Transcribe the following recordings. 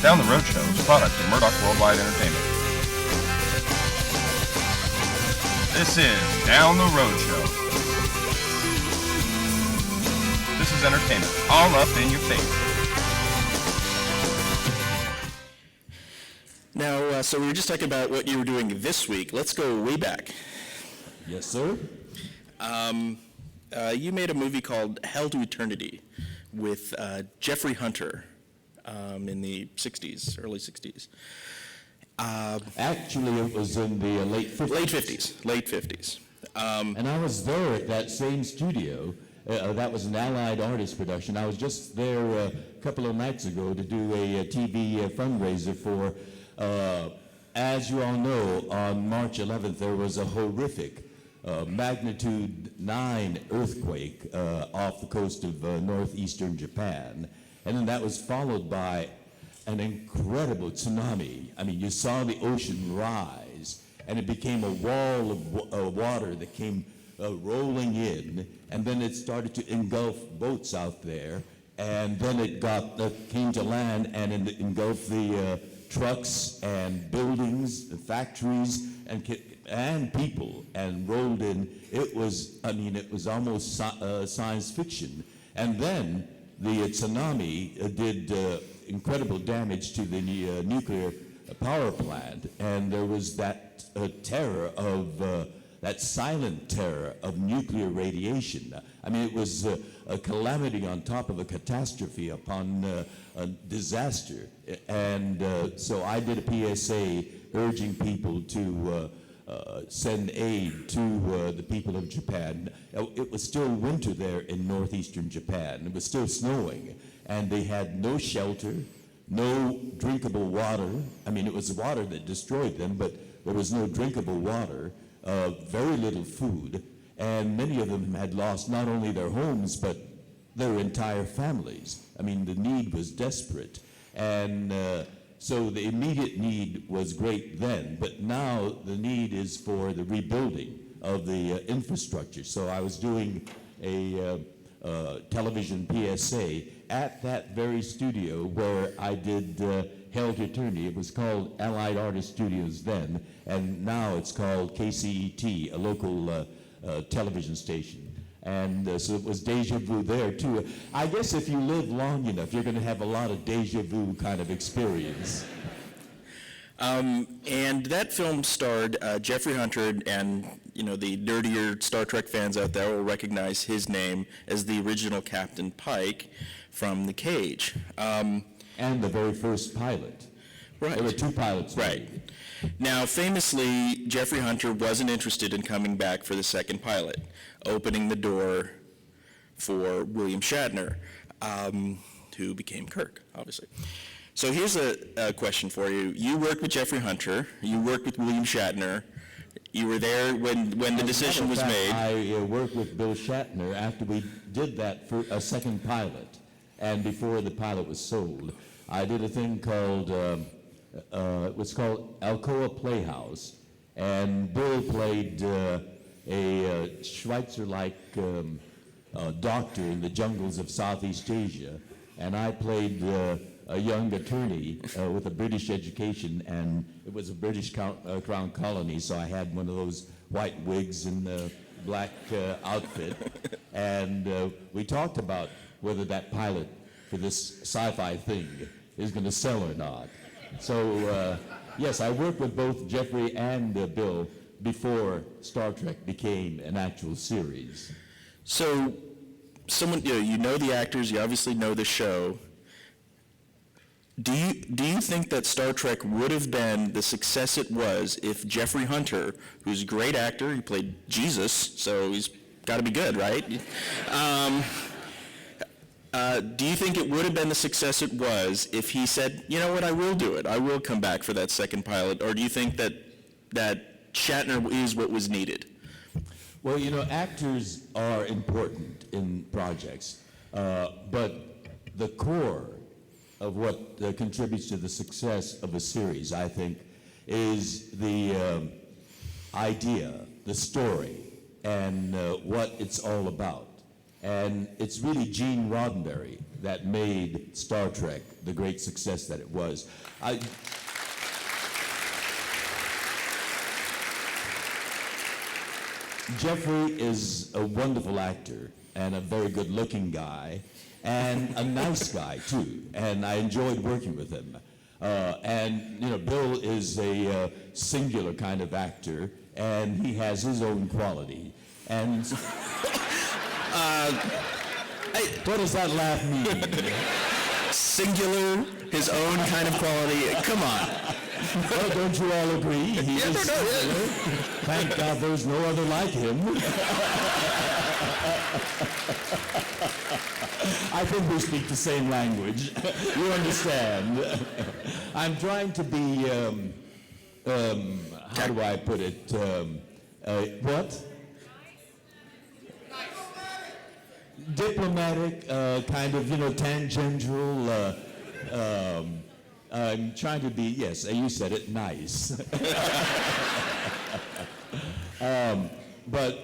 Down the Road Show is a product of Murdock Worldwide Entertainment. This is Down the Road Show. This is entertainment, all up in your face. Now, so we were just talking about what you were doing this week. Let's go way back. Yes, sir. You made a movie called Hell to Eternity with Jeffrey Hunter in the 60s, early 60s. Actually, it was in the late 50s. Late 50s. And I was there at that same studio. That was an Allied Artist production. I was just there a couple of nights ago to do a TV fundraiser for, as you all know, on March 11th, there was a horrific magnitude 9 earthquake off the coast of northeastern Japan. And then that was followed by an incredible tsunami. I mean, you saw the ocean rise, and it became a wall of water that came rolling in, and then it started to engulf boats out there, and then it came to land and engulfed the trucks and buildings, the factories, and people, and rolled in. It was almost science fiction. And then the tsunami did incredible damage to the nuclear power plant, and there was that terror of that silent terror of nuclear radiation. I mean, it was a calamity on top of a catastrophe upon a disaster. And so I did a PSA urging people to send aid to the people of Japan. It was still winter there in northeastern Japan. It was still snowing, and they had no shelter, no drinkable water. I mean, it was the water that destroyed them, but there was no drinkable water, very little food, and many of them had lost not only their homes, but their entire families. I mean, the need was desperate. And so the immediate need was great then, but now the need is for the rebuilding of the infrastructure. So I was doing a television PSA at that very studio where I did Hell to Eternity. It was called Allied Artist Studios then, and now it's called KCET, a local television station. And so it was deja vu there too. I guess if you live long enough, you're going to have a lot of deja vu kind of experience. And that film starred Jeffrey Hunter, and the nerdier Star Trek fans out there will recognize his name as the original Captain Pike from The Cage. And the very first pilot. Right. There were 2 pilots. Right. Now, famously, Jeffrey Hunter wasn't interested in coming back for the second pilot, opening the door for William Shatner, who became Kirk, obviously. So here's a question for you. You worked with Jeffrey Hunter. You worked with William Shatner. You were there when the decision was made. I worked with Bill Shatner after we did that for a second pilot, and before the pilot was sold. I did a thing called, it was called Alcoa Playhouse, and Bill played a Schweitzer-like doctor in the jungles of Southeast Asia, and I played a young attorney with a British education, and it was a British crown colony, so I had one of those white wigs and the black outfit, and we talked about whether that pilot for this sci-fi thing is going to sell or not. So yes, I worked with both Jeffrey and Bill before Star Trek became an actual series. So someone, you know the actors, you obviously know the show. Do you think that Star Trek would have been the success it was if Jeffrey Hunter, who's a great actor, he played Jesus, so he's got to be good, right? Do you think it would have been the success it was if he said, you know what, I will do it, I will come back for that second pilot, or do you think that Shatner is what was needed? Well, actors are important in projects, but the core of what contributes to the success of a series, I think, is the idea, the story, and what it's all about. And it's really Gene Roddenberry that made Star Trek the great success that it was. Jeffrey is a wonderful actor and a very good-looking guy and a nice guy, too. And I enjoyed working with him. And, you know, Bill is a singular kind of actor, and he has his own quality. And what does that laugh mean? Singular, his own kind of quality. Come on. Well, don't you all agree? He is singular. Thank God there's no other like him. I think we speak the same language. You understand. I'm trying to be, how do I put it? What? Diplomatic, kind of, you know, tangential. I'm trying to be, yes, you said it, nice. But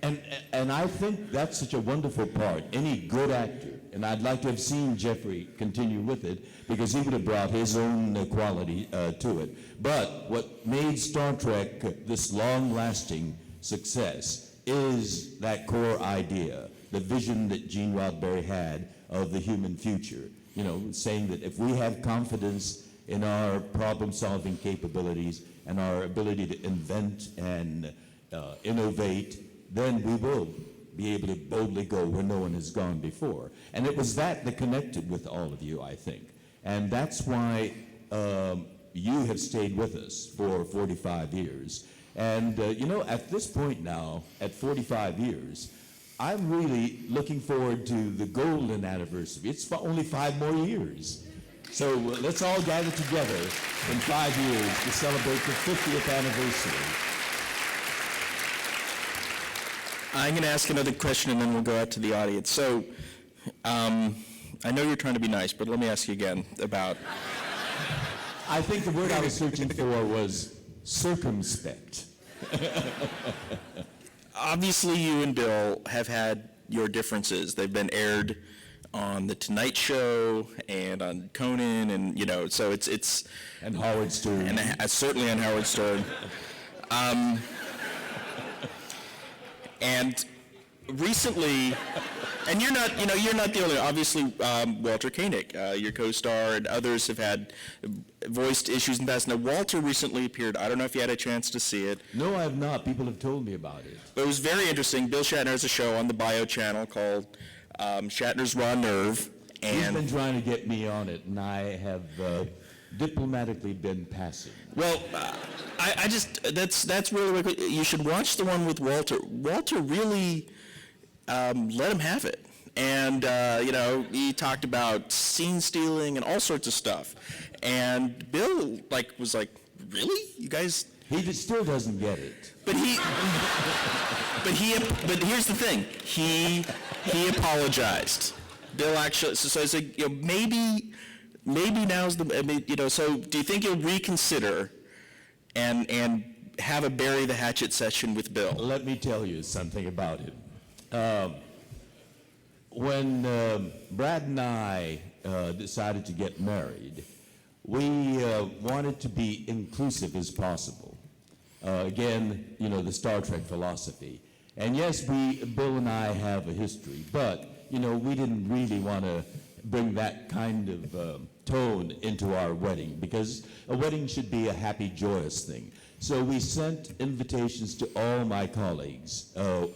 I think that's such a wonderful part. Any good actor, and I'd like to have seen Jeffrey continue with it because he would have brought his own quality to it. But what made Star Trek this long-lasting success is that core idea, the vision that Gene Roddenberry had of the human future. You know, saying that if we have confidence in our problem-solving capabilities and our ability to invent and innovate, then we will be able to boldly go where no one has gone before. And it was that connected with all of you, I think. And that's why you have stayed with us for 45 years. And, you know, at this point now, at 45 years, I'm really looking forward to the golden anniversary. It's only 5 more years. So let's all gather together in 5 years to celebrate the 50th anniversary. I'm going to ask another question, and then we'll go out to the audience. So, I know you're trying to be nice, but let me ask you again about... I think the word I was searching for was circumspect. Obviously, you and Bill have had your differences. They've been aired on The Tonight Show and on Conan, and, you know, so it's... And Howard Stern. And certainly on Howard Stern. And recently, and you're not the only, obviously, Walter Koenig, your co-star, and others have had voiced issues in the past. Now, Walter recently appeared. I don't know if you had a chance to see it. No, I have not. People have told me about it. But it was very interesting. Bill Shatner has a show on the Bio channel called Shatner's Raw Nerve. And he's been trying to get me on it, and I have diplomatically been passive. Well, I just, that's really, you should watch the one with Walter. Walter really let him have it. And, you know, he talked about scene stealing and all sorts of stuff. And Bill, was like, really? You guys? He still doesn't get it. But here's the thing. He apologized. Bill actually, so I said, you know, maybe now's the, you know, so do you think you'll reconsider and have a bury the hatchet session with Bill? Let me tell you something about it. When Brad and I decided to get married, we wanted to be inclusive as possible. Again, you know, the Star Trek philosophy. And yes, Bill and I have a history, but, you know, we didn't really want to bring that kind of tone into our wedding, because a wedding should be a happy, joyous thing. So we sent invitations to all my colleagues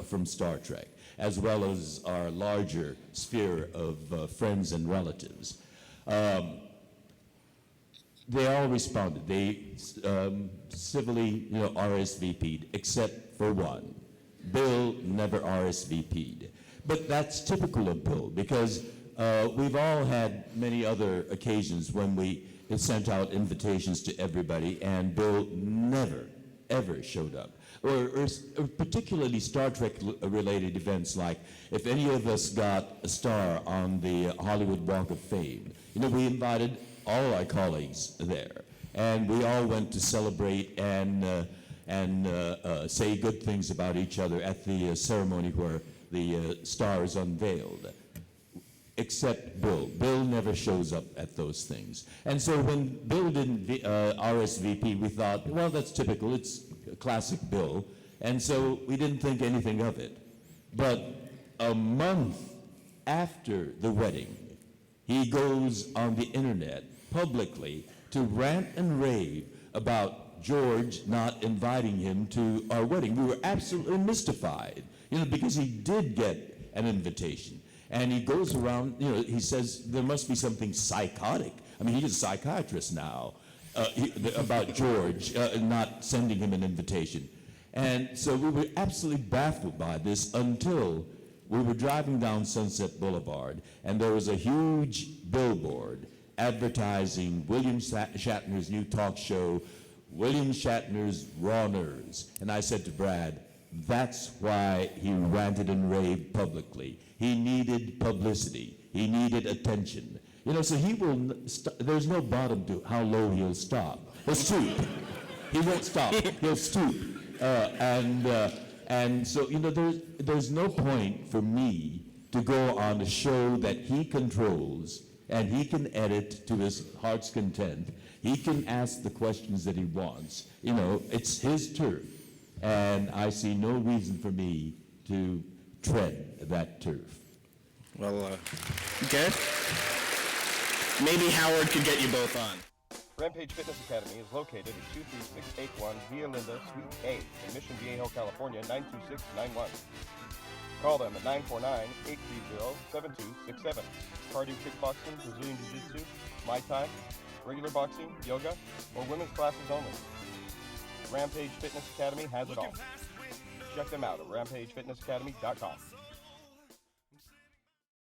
from Star Trek, as well as our larger sphere of friends and relatives. They all responded. They civilly, you know, RSVP'd, except for one. Bill never RSVP'd. But that's typical of Bill, because we've all had many other occasions when we have sent out invitations to everybody, and Bill never, ever showed up. Or particularly Star Trek-related events, like if any of us got a star on the Hollywood Walk of Fame. You know, we invited all our colleagues there, and we all went to celebrate and say good things about each other at the ceremony where the stars unveiled, except Bill. Bill never shows up at those things. And so when Bill didn't RSVP, we thought, well, that's typical. It's classic Bill. And so we didn't think anything of it. But a month after the wedding, he goes on the internet publicly to rant and rave about George not inviting him to our wedding. We were absolutely mystified, because he did get an invitation. And he goes around, he says there must be something psychotic. I mean, he's a psychiatrist now, about George not sending him an invitation. And so we were absolutely baffled by this until we were driving down Sunset Boulevard, and there was a huge billboard advertising William Shatner's new talk show, William Shatner's Raw Nerves. And I said to Brad, that's why he ranted and raved publicly. He needed publicity. He needed attention. So he will, there's no bottom to how low he'll stop. He'll stoop. He won't stop. He'll stoop. And so, there's no point for me to go on a show that he controls and he can edit to his heart's content. He can ask the questions that he wants. It's his turf. And I see no reason for me to tread that turf. Well, okay. Maybe Howard could get you both on. Rampage Fitness Academy is located at 23681 Via Linda, Suite A, in Mission Viejo, California, 92691. Call them at 949-830-7267. Cardio kickboxing, Brazilian Jiu-Jitsu, Muay Thai, regular boxing, yoga, or women's classes only. Rampage Fitness Academy has it all. Check them out at rampagefitnessacademy.com.